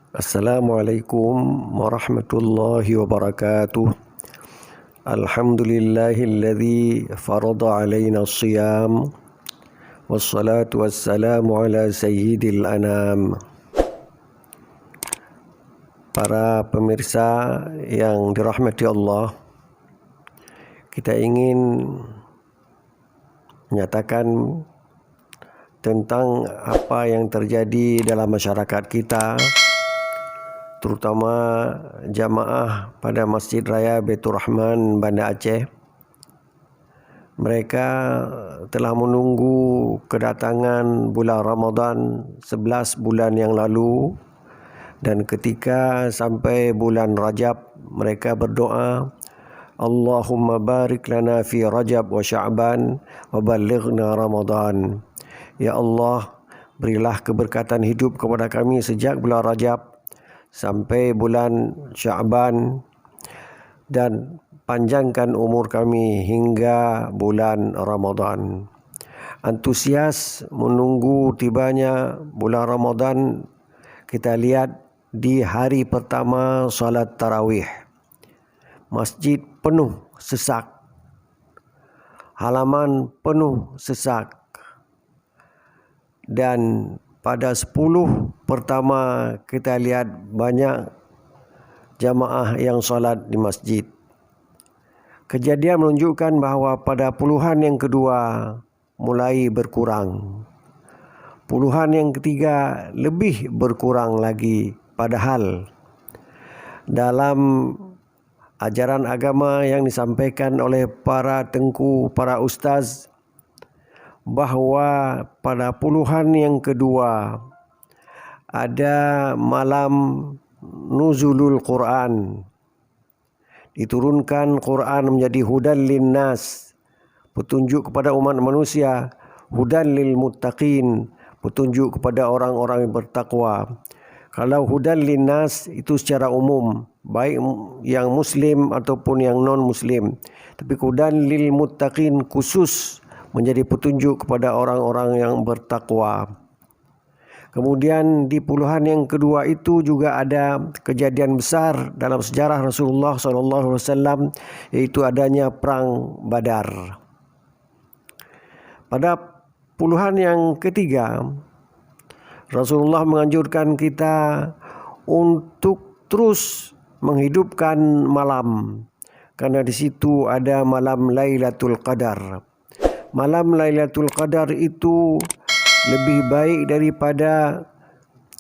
Assalamualaikum warahmatullahi wabarakatuh. Alhamdulillahilladzi farada alaina as-siyam wassalatu wassalamu ala sayyidil anam. Para pemirsa yang dirahmati Allah, kita ingin menyatakan tentang apa yang terjadi dalam masyarakat kita, terutama jamaah pada Masjid Raya Baitur Rahman, Banda Aceh. Mereka telah menunggu kedatangan bulan Ramadan 11 bulan yang lalu, dan ketika sampai bulan Rajab, mereka berdoa, Allahumma barik lana fi Rajab wa Sya'ban wa ballighna Ramadan. Ya Allah, berilah keberkatan hidup kepada kami sejak bulan Rajab sampai bulan Sya'ban, dan panjangkan umur kami hingga bulan Ramadan. Antusias menunggu tibanya bulan Ramadan kita lihat di hari pertama salat tarawih. Masjid penuh sesak, halaman penuh sesak, dan pada 10 pertama kita lihat banyak jamaah yang solat di masjid. Kejadian menunjukkan bahawa pada puluhan yang kedua mulai berkurang. Puluhan yang ketiga lebih berkurang lagi. Padahal dalam ajaran agama yang disampaikan oleh para tengku, para ustaz, bahawa pada puluhan yang kedua ada malam nuzulul Quran. Diturunkan Quran menjadi hudan linnas, petunjuk kepada umat manusia, hudan lil muttaqin, petunjuk kepada orang-orang yang bertakwa. Kalau hudan linnas itu secara umum, baik yang muslim ataupun yang non-muslim. Tapi hudan lil muttaqin khusus menjadi petunjuk kepada orang-orang yang bertakwa. Kemudian di puluhan yang kedua itu juga ada kejadian besar dalam sejarah Rasulullah SAW, yaitu adanya perang Badar. Pada puluhan yang ketiga, Rasulullah menganjurkan kita untuk terus menghidupkan malam, karena di situ ada malam Lailatul Qadar. Malam Lailatul Qadar itu lebih baik daripada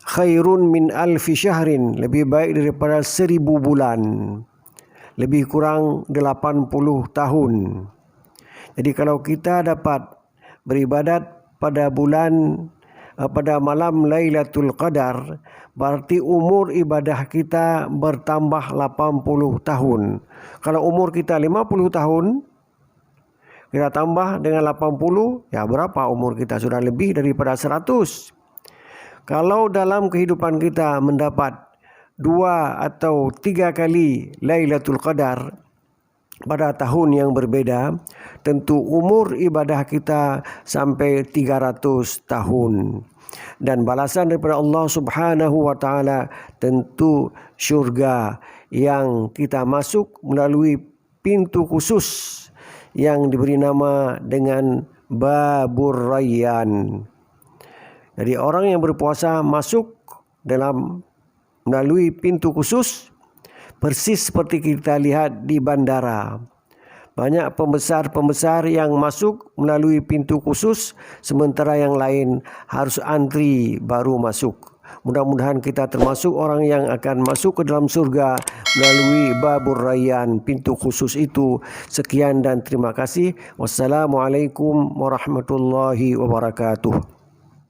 khairun min alfi syahrin, lebih baik daripada 1000 bulan, lebih kurang 80 tahun. Jadi kalau kita dapat beribadat pada malam Lailatul Qadar, berarti umur ibadah kita bertambah 80 tahun. Kalau umur kita 50 tahun, kita tambah dengan 80, ya berapa umur kita? Sudah lebih daripada 100. Kalau dalam kehidupan kita mendapat 2 atau 3 kali Lailatul Qadar pada tahun yang berbeda, tentu umur ibadah kita sampai 300 tahun. Dan balasan daripada Allah Subhanahu wa taala tentu syurga yang kita masuk melalui pintu khusus yang diberi nama dengan Babur Rayyan. Jadi orang yang berpuasa masuk melalui pintu khusus, persis seperti kita lihat di bandara. Banyak pembesar-pembesar yang masuk melalui pintu khusus, sementara yang lain harus antri baru masuk. Mudah-mudahan kita termasuk orang yang akan masuk ke dalam surga melalui Babur Rayyan, pintu khusus itu. Sekian dan terima kasih. Wassalamualaikum warahmatullahi wabarakatuh.